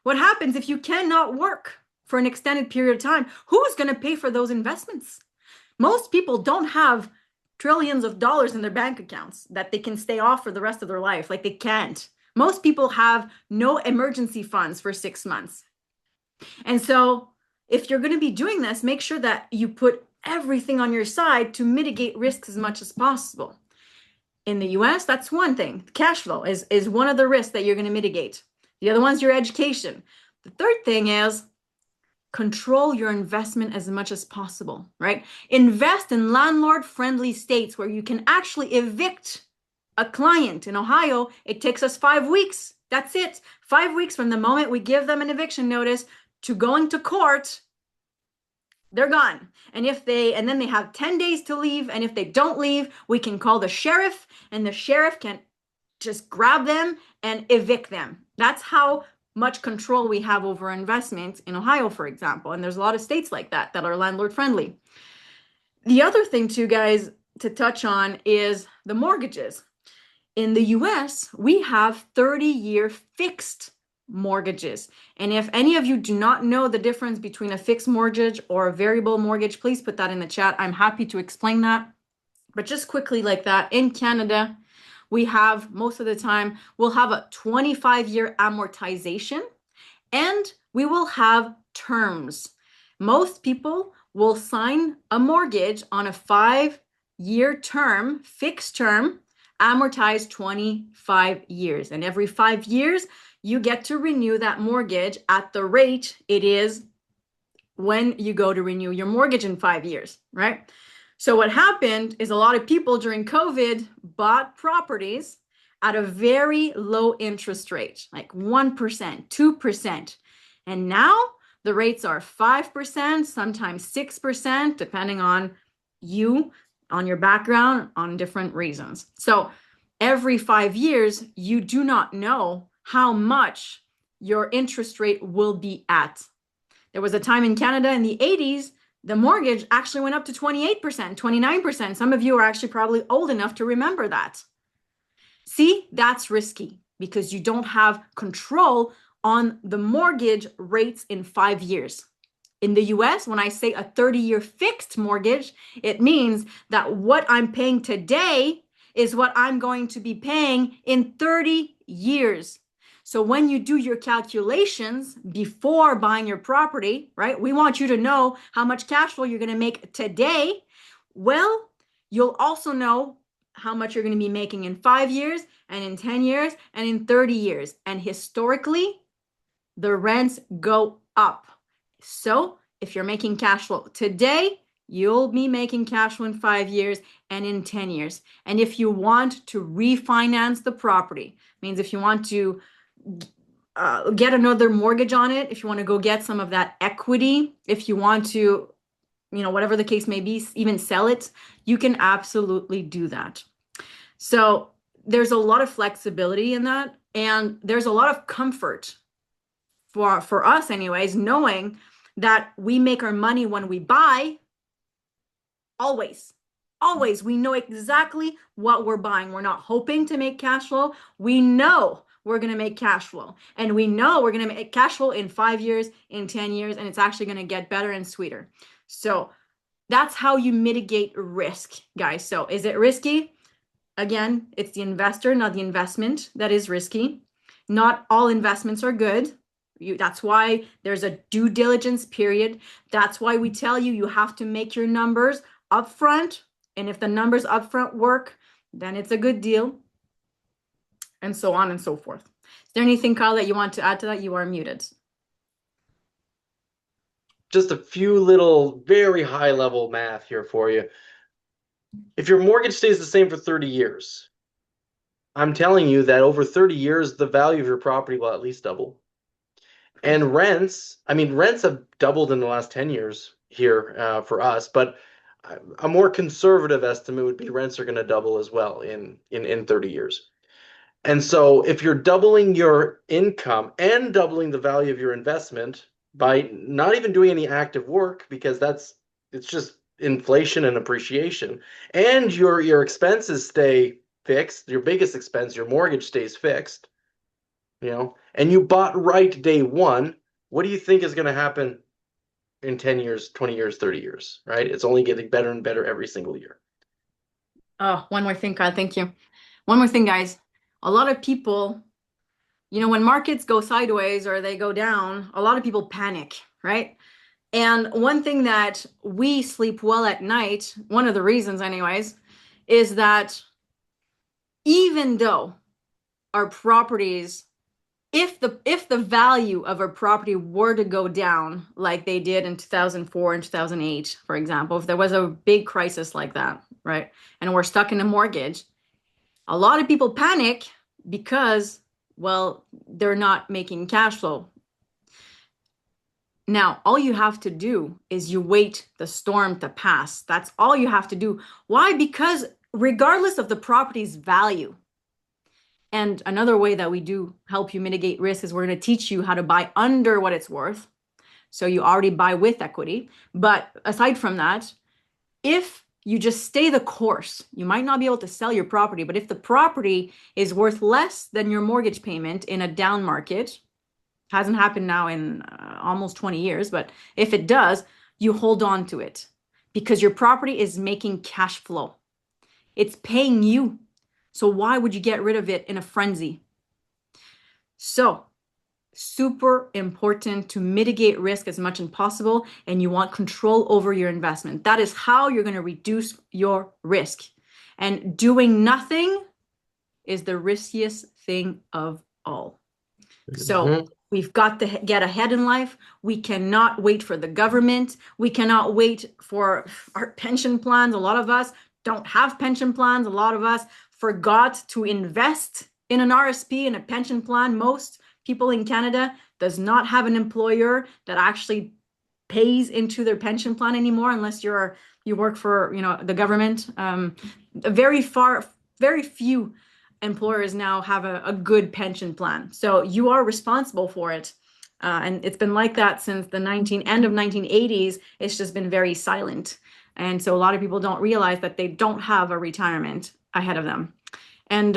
What happens if you cannot work for an extended period of time? Who's going to pay for those investments? Most people don't have trillions of dollars in their bank accounts that they can stay off for the rest of their life. Like they can't. Most people have no emergency funds for 6 months. And so, if you're going to be doing this, make sure that you put everything on your side to mitigate risks as much as possible. In the US, that's one thing. Cash flow is one of the risks that you're going to mitigate. The other one's your education. The third thing is control your investment as much as possible, right? Invest in landlord-friendly states where you can actually evict a client. In Ohio, it takes us 5 weeks. That's it. 5 weeks from the moment we give them an eviction notice to going to court, they're gone. And then they have 10 days to leave. And if they don't leave, we can call the sheriff, and the sheriff can just grab them and evict them. That's how much control we have over investments in Ohio, for example. And there's a lot of states like that that are landlord friendly. The other thing, too, guys, to touch on is the mortgages. In the US, we have 30-year fixed mortgages. And if any of you do not know the difference between a fixed mortgage or a variable mortgage, please put that in the chat. I'm happy to explain that. But just quickly like that, in Canada, we have most of the time, we'll have a 25-year amortization and we will have terms. Most people will sign a mortgage on a 5-year term, fixed term, amortized 25 years. And every 5 years, you get to renew that mortgage at the rate it is when you go to renew your mortgage in 5 years, right? So what happened is a lot of people during COVID bought properties at a very low interest rate, like 1%, 2%. And now the rates are 5%, sometimes 6%, depending on you, on your background, on different reasons. So every 5 years, you do not know how much your interest rate will be at. There was a time in Canada in the 80s, the mortgage actually went up to 28%, 29%. Some of you are actually probably old enough to remember that. See, that's risky because you don't have control on the mortgage rates in 5 years. In the US, when I say a 30-year fixed mortgage, it means that what I'm paying today is what I'm going to be paying in 30 years. So when you do your calculations before buying your property, right, we want you to know how much cash flow you're going to make today. Well, you'll also know how much you're going to be making in 5 years and in 10 years and in 30 years. And historically, the rents go up. So if you're making cash flow today, you'll be making cash flow in 5 years and in 10 years. And if you want to refinance the property, means if you want to get another mortgage on it, if you want to go get some of that equity, if you want to, whatever the case may be, even sell it, you can absolutely do that. So there's a lot of flexibility in that. And there's a lot of comfort for us anyways, knowing that we make our money when we buy. Always we know exactly what we're buying. We're not hoping to make cash flow. We know we're going to make cash flow, and we know we're going to make cash flow in 5 years, in 10 years, and it's actually going to get better and sweeter. So that's how you mitigate risk, guys. So is it risky? Again, it's the investor, not the investment, that is risky. Not all investments are good. That's why there's a due diligence period. That's why we tell you have to make your numbers upfront. And if the numbers upfront work, then it's a good deal. And so on and so forth. Is there anything, Kyle, that you want to add to that? You are muted. Just a few little very high level math here for you. If your mortgage stays the same for 30 years, I'm telling you that over 30 years, the value of your property will at least double. And rents have doubled in the last 10 years here for us, but a more conservative estimate would be rents are going to double as well in 30 years. And so if you're doubling your income and doubling the value of your investment by not even doing any active work, because it's just inflation and appreciation, and your expenses stay fixed, your biggest expense, your mortgage stays fixed, and you bought right day one, what do you think is going to happen in 10 years, 20 years, 30 years, right? It's only getting better and better every single year. Oh, one more thing, Kyle. Thank you. One more thing, guys. A lot of people, when markets go sideways or they go down, a lot of people panic, right? And one thing that we sleep well at night, one of the reasons, anyways, is that even though our properties, if the value of a property were to go down like they did in 2004 and 2008, for example, if there was a big crisis like that, right? And we're stuck in a mortgage, a lot of people panic because, well, they're not making cash flow. Now, all you have to do is you wait the storm to pass. That's all you have to do. Why? Because regardless of the property's value, and another way that we do help you mitigate risk is we're going to teach you how to buy under what it's worth. So you already buy with equity. But aside from that, if you just stay the course, you might not be able to sell your property, but if the property is worth less than your mortgage payment in a down market, hasn't happened now in almost 20 years, but if it does, you hold on to it because your property is making cash flow. It's paying you. So why would you get rid of it in a frenzy? So super important to mitigate risk as much as possible, and you want control over your investment. That is how you're going to reduce your risk. And doing nothing is the riskiest thing of all. So Mhm. we've got to get ahead in life. We cannot wait for the government. We cannot wait for our pension plans. A lot of us don't have pension plans. A lot of us forgot to invest in an RSP and a pension plan. Most people in Canada does not have an employer that actually pays into their pension plan anymore, unless you work for the government. Very few employers now have a good pension plan, so you are responsible for it. And it's been like that since the end of 1980s. It's just been very silent, and so a lot of people don't realize that they don't have a retirement ahead of them. And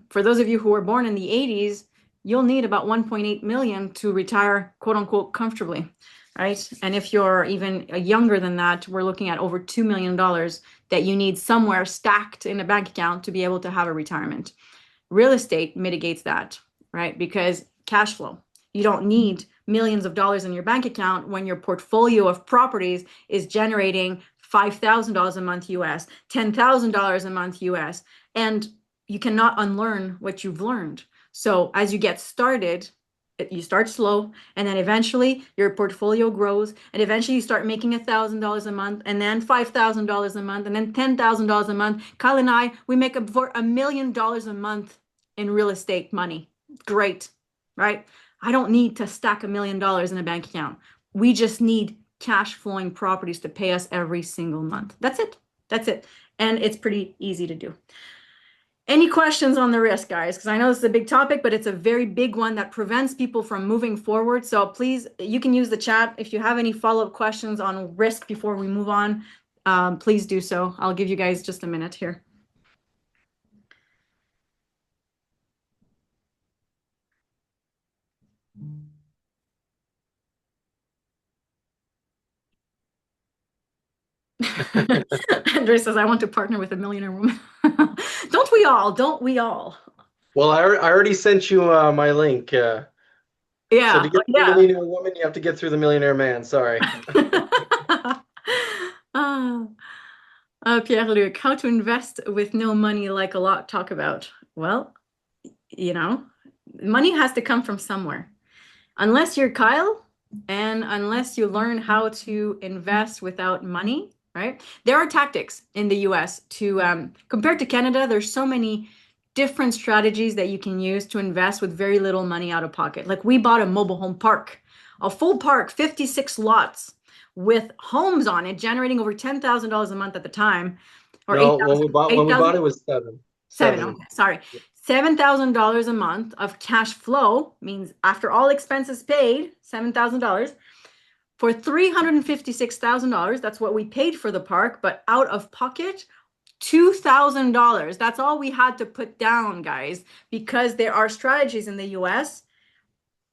for those of you who were born in the 80s, you'll need about 1.8 million to retire, quote unquote, comfortably, right? And if you're even younger than that, we're looking at over $2 million that you need somewhere stacked in a bank account to be able to have a retirement. Real estate mitigates that, right? Because cash flow. You don't need millions of dollars in your bank account when your portfolio of properties is generating $5,000 a month US, $10,000 a month US, and you cannot unlearn what you've learned. So as you get started, you start slow, and then eventually your portfolio grows, and eventually you start making $1,000 a month, and then $5,000 a month, and then $10,000 a month. Kyle and I, we make up for $1 million a month in real estate money. Great, right? I don't need to stack $1 million in a bank account. We just need cash flowing properties to pay us every single month. That's it. That's it. And it's pretty easy to do. Any questions on the risk, guys? Because I know this is a big topic, but it's a very big one that prevents people from moving forward. So please, you can use the chat. If you have any follow-up questions on risk before we move on, please do so. I'll give you guys just a minute here. Andre says, I want to partner with a millionaire woman. Don't we all? Don't we all? Well, I already sent you my link. So Yeah, to get to the yeah. millionaire woman, you have to get through the millionaire man. Sorry. Ah, Pierre-Luc, how to invest with no money like a lot talk about. Well, you know, money has to come from somewhere. Unless you're Kyle and unless you learn how to invest without money, right? There are tactics in the US to, compared to Canada, there's so many different strategies that you can use to invest with very little money out of pocket. Like we bought a mobile home park, a full park, 56 lots with homes on it, generating over $10,000 a month at the time, or No, 8,000, when we bought 8,000. it was seven. Seven, Seven. okay, sorry. $7,000 a month of cash flow means after all expenses paid, $7,000 for $356,000. That's what we paid for the park, but out of pocket, $2,000. That's all we had to put down, guys, because there are strategies in the US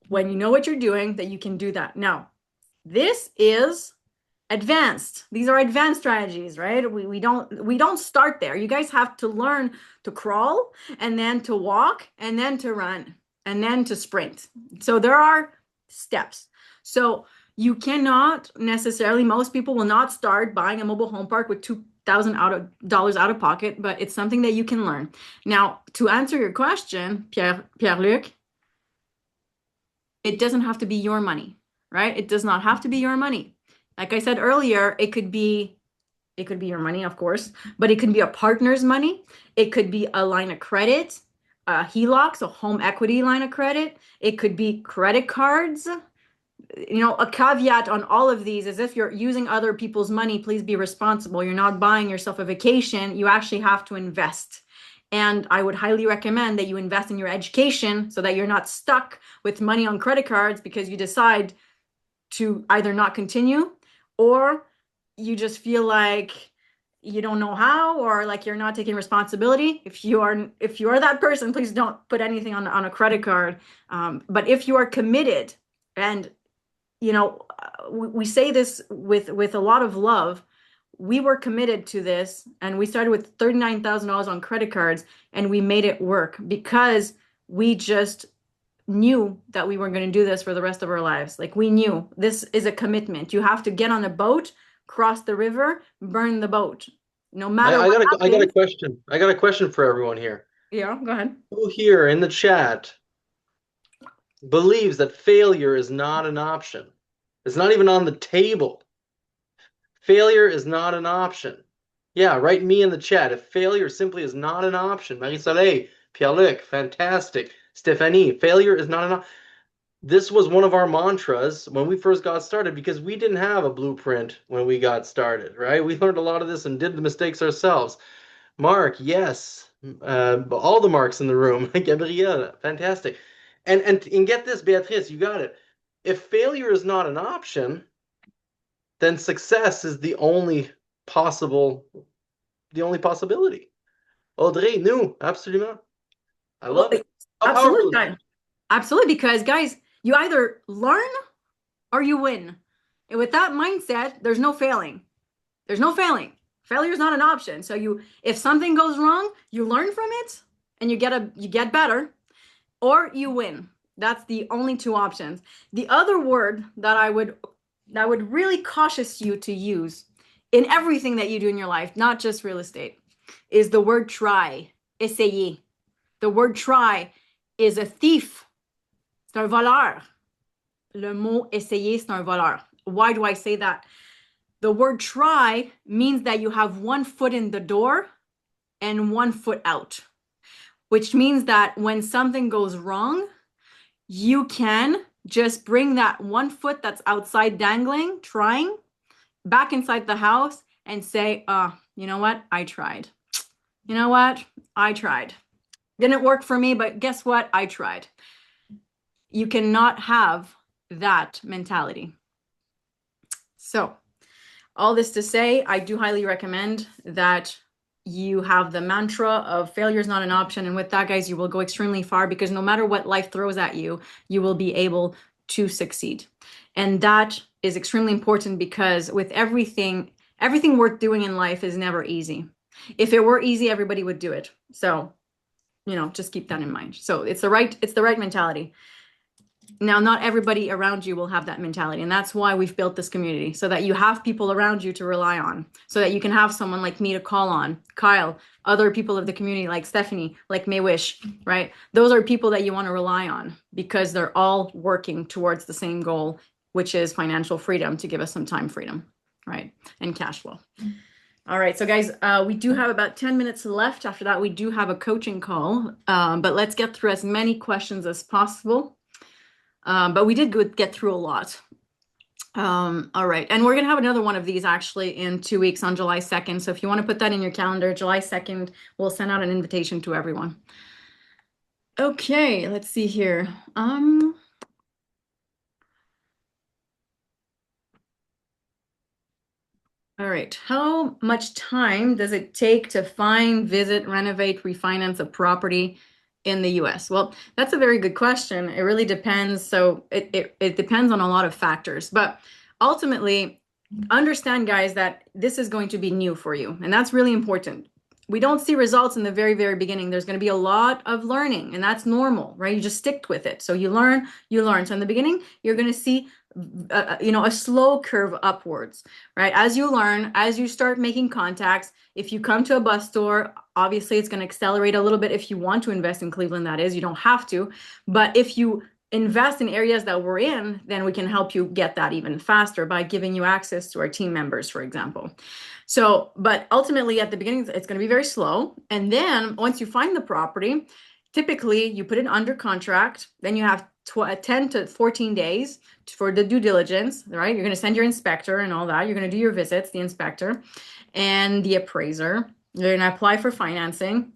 when you know what you're doing that you can do that. Now, this is Advanced. These are advanced strategies, right? We don't start there. You guys have to learn to crawl and then to walk and then to run and then to sprint. So there are steps. So you cannot necessarily, most people will not start buying a mobile home park with $2,000 out of pocket, but it's something that you can learn. Now, to answer your question, Pierre-Luc, it doesn't have to be your money, right? It does not have to be your money. Like I said earlier, it could be your money, of course, but it could be a partner's money. It could be a line of credit, a HELOC, so home equity line of credit. It could be credit cards. A caveat on all of these is if you're using other people's money, please be responsible. You're not buying yourself a vacation. You actually have to invest. And I would highly recommend that you invest in your education so that you're not stuck with money on credit cards because you decide to either not continue or you just feel like you don't know how or like you're not taking responsibility. If you are that person, please don't put anything on a credit card. But if you are committed and we say this with a lot of love. We were committed to this, and we started with $39,000 on credit cards, and we made it work because we just knew that we weren't going to do this for the rest of our lives. Like we knew this is a commitment. You have to get on a boat, cross the river, burn the boat, no I, matter I what got I got a happens. question. I got a question for everyone here. Yeah, go ahead. Who here in the chat believes that failure is not an option? It's not even on the table. Failure is not an option. Yeah, write me in the chat if failure simply is not an option. Marie-Soleil, Pierre-Luc, fantastic. Stephanie, failure is not an option. This was one of our mantras when we first got started because we didn't have a blueprint when we got started, right? We learned a lot of this and did the mistakes ourselves. Mark, yes. All the marks in the room. Gabrielle, fantastic. And get this, Beatrice, you got it. If failure is not an option, then success is possible, the only possibility. Audrey, nous, absolument. I Well, love it. How absolutely, powerful is that? guys. Absolutely, because guys, you either learn or you win. And with that mindset, there's no failing. There's no failing. Failure is not an option. So if something goes wrong, you learn from it and you get better, or you win. That's the only two options. The other word that would really cautious you to use in everything that you do in your life, not just real estate, is the word try. Essayer. The word try is a thief. C'est un voleur. Le mot essayer, c'est un voleur. Why do I say that? The word try means that you have one foot in the door and one foot out, which means that when something goes wrong, you can just bring that one foot that's outside dangling, trying, back inside the house and say, you know what? I tried. You know what? I tried. Didn't work for me, but guess what? I tried. You cannot have that mentality. So, all this to say, I do highly recommend that you have the mantra of failure is not an option. And with that, guys, you will go extremely far because no matter what life throws at you, you will be able to succeed. And that is extremely important because with everything worth doing in life is never easy. If it were easy, everybody would do it. So, just keep that in mind. So it's the right mentality. Now, not everybody around you will have that mentality. And that's why we've built this community so that you have people around you to rely on, so that you can have someone like me to call on, Kyle, other people of the community like Stephanie, like May-Wish, right? Those are people that you want to rely on because they're all working towards the same goal, which is financial freedom, to give us some time freedom, right? And cash flow. All right, so guys, we do have about 10 minutes left. After that, we do have a coaching call, but let's get through as many questions as possible. But we did get through a lot. All right, and we're gonna have another one of these actually in 2 weeks on July 2nd. So if you want to put that in your calendar, July 2nd, we'll send out an invitation to everyone. Okay, let's see here. All right, how much time does it take to find, visit, renovate, refinance a property in the US? Well, that's a very good question. It really depends. So it depends on a lot of factors, but ultimately understand, guys, that this is going to be new for you, and that's really important. We don't see results in the very, very beginning. There's going to be a lot of learning, and that's normal, right? You just stick with it. So you learn, you learn. So in the beginning, you're going to see, a slow curve upwards, right? As you learn, as you start making contacts, if you come to a bus store, obviously it's going to accelerate a little bit if you want to invest in Cleveland, that is. You don't have to. But if you invest in areas that we're in, then we can help you get that even faster by giving you access to our team members, for example. So, but ultimately at the beginning, it's going to be very slow. And then once you find the property, typically you put it under contract, then you have 10 to 14 days for the due diligence, right? You're going to send your inspector and all that. You're going to do your visits, the inspector and the appraiser. You're going to apply for financing.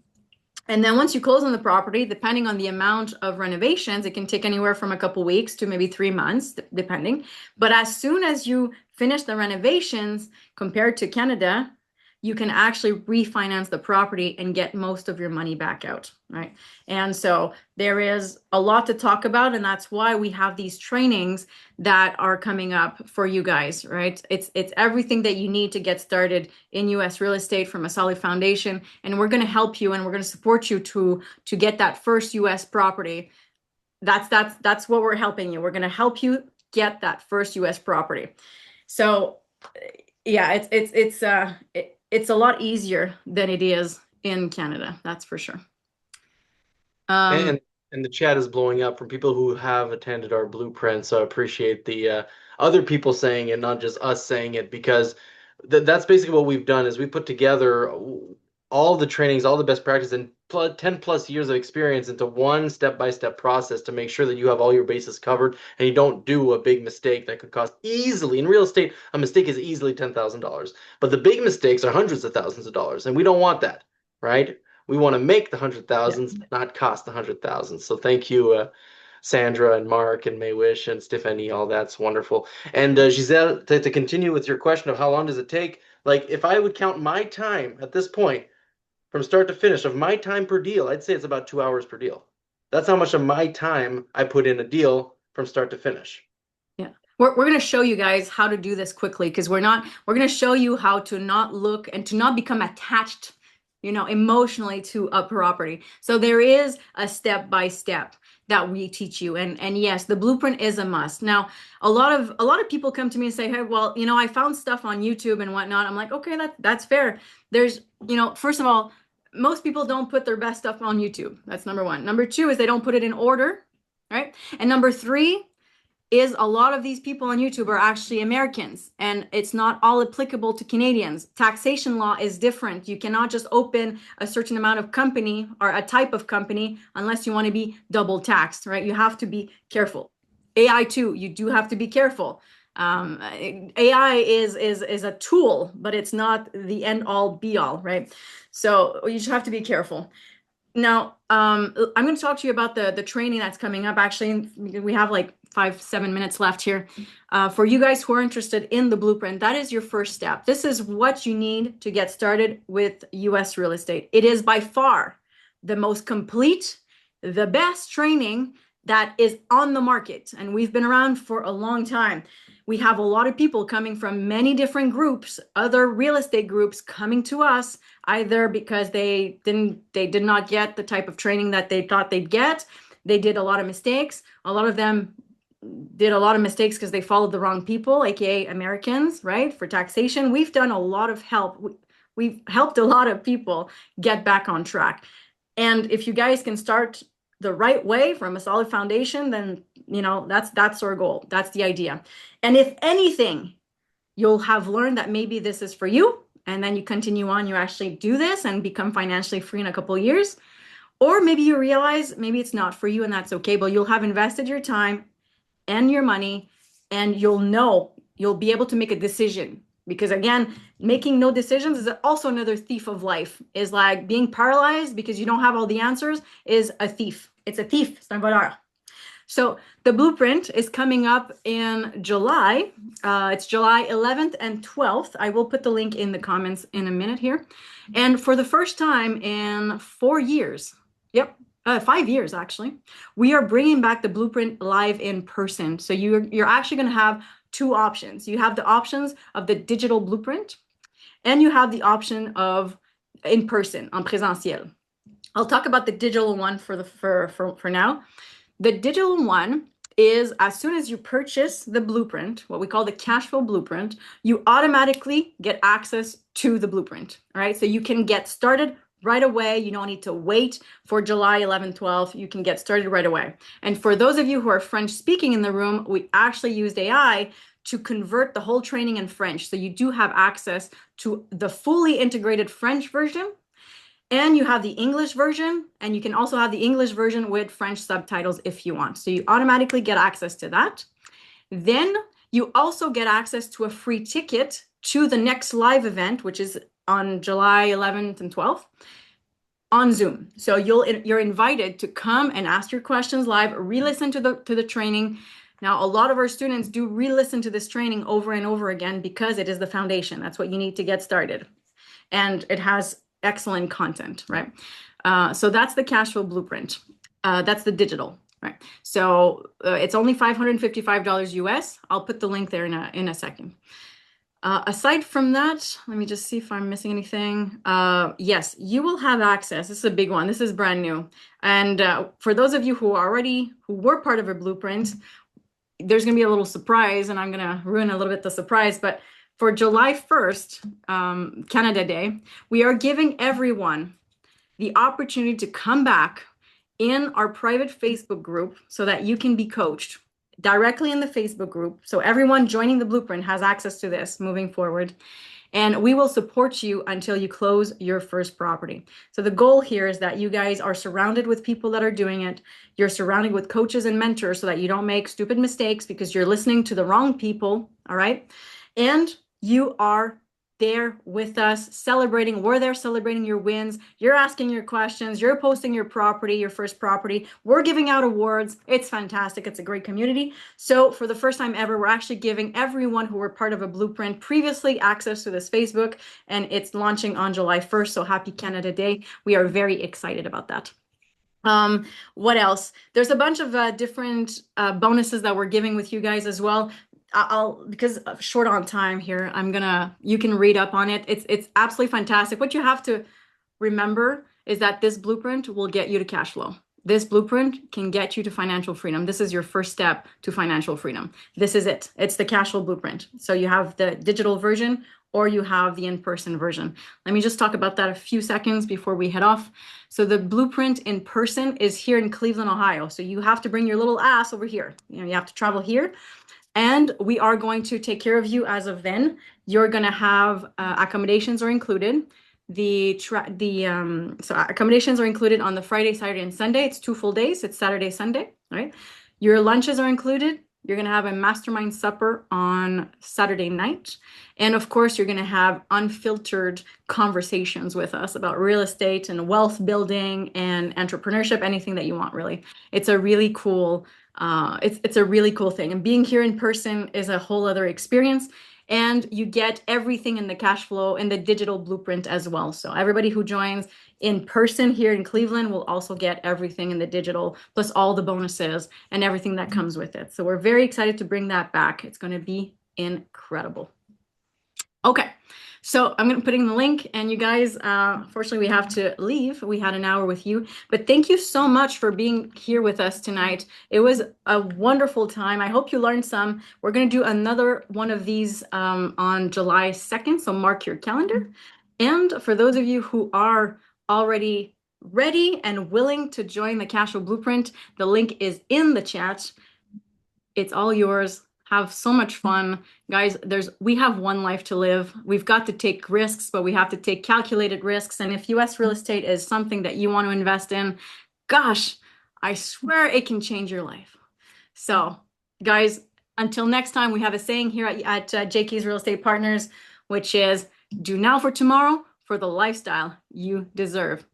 And then once you close on the property, depending on the amount of renovations, it can take anywhere from a couple weeks to maybe 3 months, depending. But as soon as you finish the renovations, compared to Canada, you can actually refinance the property and get most of your money back out, right? And so there is a lot to talk about, and that's why we have these trainings that are coming up for you guys, right? It's everything that you need to get started in US real estate from a solid foundation, and we're going to help you and we're going to support you to get that first US property. That's what we're helping you. We're going to help you get that first US property. So yeah, it's a lot easier than it is in Canada, that's for sure. Um, And and the chat is blowing up from people who have attended our blueprint. So I appreciate the other people saying it, not just us saying it, because that's basically what we've done is we put together all the trainings, all the best practice, and 10 plus years of experience into one step-by-step process to make sure that you have all your bases covered and you don't do a big mistake that could cost easily. In real estate, a mistake is easily $10,000, but the big mistakes are hundreds of thousands of dollars, and we don't want that, right? We want to make the hundred yeah. thousands, not cost the hundred thousands. So thank you, Sandra and Mark and Maywish and Stephanie. All that's wonderful. And Giselle, to continue with your question of how long does it take? Like if I would count my time at this point from start to finish of my time per deal, I'd say it's about 2 hours per deal. That's how much of my time I put in a deal from start to finish. Yeah. We're going to show you guys how to do this quickly because we're going to show you how to not look and to not become attached, emotionally to a property. So there is a step by step that we teach you. And yes, the blueprint is a must. Now, a lot of people come to me and say, "Hey, well, I found stuff on YouTube and whatnot." I'm like, "Okay, that's fair." There's, first of all, most people don't put their best stuff on YouTube. That's number one. Number two is they don't put it in order, right? And number three is a lot of these people on YouTube are actually Americans, and it's not all applicable to Canadians. Taxation law is different. You cannot just open a certain amount of company or a type of company unless you want to be double taxed, right? You have to be careful. AI too, you do have to be careful. AI is a tool, but it's not the end all be all, right? So you just have to be careful. Now, I'm going to talk to you about the training that's coming up. Actually, we have like 5-7 minutes left here. For you guys who are interested in the blueprint, that is your first step. This is what you need to get started with US real estate. It is by far the most complete, the best training that is on the market. And we've been around for a long time. We have a lot of people coming from many different groups, other real estate groups coming to us, either because they did not get the type of training that they thought they'd get. They did a lot of mistakes. A lot of them did a lot of mistakes because they followed the wrong people, aka Americans, right? For taxation. We've done a lot of help. We've helped a lot of people get back on track. And if you guys can start the right way from a solid foundation, then that's our goal. That's the idea. And if anything, you'll have learned that maybe this is for you, and then you continue on, you actually do this and become financially free in a couple of years. Or maybe you realize maybe it's not for you, and that's okay, but you'll have invested your time and your money, and you'll be able to make a decision. Because again, making no decisions is also another thief of life. Is like being paralyzed because you don't have all the answers is a thief. It's a thief. C'est un voleur. So the blueprint is coming up in July. It's July 11th and 12th. I will put the link in the comments in a minute here. And for the first time in 4 years, 5 years actually, we are bringing back the blueprint live in person. So you're actually going to have two options. You have the options of the digital blueprint, and you have the option of in person, en présentiel. I'll talk about the digital one for now. The digital one is as soon as you purchase the blueprint, what we call the cash flow blueprint, you automatically get access to the blueprint. All right. So you can get started right away. You don't need to wait for July 11th, 12th. You can get started right away. And for those of you who are French speaking in the room, we actually used AI to convert the whole training in French. So you do have access to the fully integrated French version, and you have the English version, and you can also have the English version with French subtitles if you want. So you automatically get access to that. Then you also get access to a free ticket to the next live event, which is on July 11th and 12th on Zoom. So you're invited to come and ask your questions live, re-listen to the training. Now, a lot of our students do re-listen to this training over and over again because it is the foundation. That's what you need to get started. And it has excellent content, right? So that's the cash flow blueprint. That's the digital, right? So it's only $555 US. I'll put the link there in a second. Aside from that, let me just see if I'm missing anything. Yes, you will have access. This is a big one. This is brand new. And for those of you who were part of a blueprint, there's going to be a little surprise, and I'm going to ruin a little bit the surprise, but for July 1st, Canada Day, we are giving everyone the opportunity to come back in our private Facebook group so that you can be coached directly in the Facebook group. So everyone joining the blueprint has access to this moving forward. And we will support you until you close your first property. So the goal here is that you guys are surrounded with people that are doing it. You're surrounded with coaches and mentors so that you don't make stupid mistakes because you're listening to the wrong people, all right? And you are there with us celebrating. We're there celebrating your wins. You're asking your questions. You're posting your property, your first property. We're giving out awards. It's fantastic. It's a great community. So for the first time ever, we're actually giving everyone who were part of a blueprint previously access to this Facebook, and it's launching on July 1st. So happy Canada Day. We are very excited about that. What else? There's a bunch of different bonuses that we're giving with you guys as well. Because short on time here, you can read up on it. It's absolutely fantastic. What you have to remember is that this blueprint will get you to cash flow. This blueprint can get you to financial freedom. This is your first step to financial freedom. This is it. It's the cash flow blueprint. So you have the digital version or you have the in-person version. Let me just talk about that a few seconds before we head off. So the blueprint in person is here in Cleveland, Ohio. So you have to bring your little ass over here. You have to travel here. And we are going to take care of you as of then. You're going to have accommodations are included. So accommodations are included on the Friday, Saturday, and Sunday. It's 2 full days. It's Saturday, Sunday, right? Your lunches are included. You're going to have a mastermind supper on Saturday night. And of course, you're going to have unfiltered conversations with us about real estate and wealth building and entrepreneurship, anything that you want, really. It's a really cool it's a really cool thing. And being here in person is a whole other experience. And you get everything in the cash flow and the digital blueprint as well. So everybody who joins in person here in Cleveland will also get everything in the digital, plus all the bonuses and everything that comes with it. So we're very excited to bring that back. It's going to be incredible. Okay. So I'm going to put in the link, and you guys, fortunately, we have to leave. We had an hour with you, but thank you so much for being here with us tonight. It was a wonderful time. I hope you learned some. We're going to do another one of these on July 2nd, so mark your calendar. And for those of you who are already ready and willing to join the Cash Flow Blueprint, the link is in the chat. It's all yours. Have so much fun. Guys, we have one life to live. We've got to take risks, but we have to take calculated risks. And if US real estate is something that you want to invest in, gosh, I swear it can change your life. So, guys, until next time, we have a saying here at JK's Real Estate Partners, which is, do now for tomorrow for the lifestyle you deserve.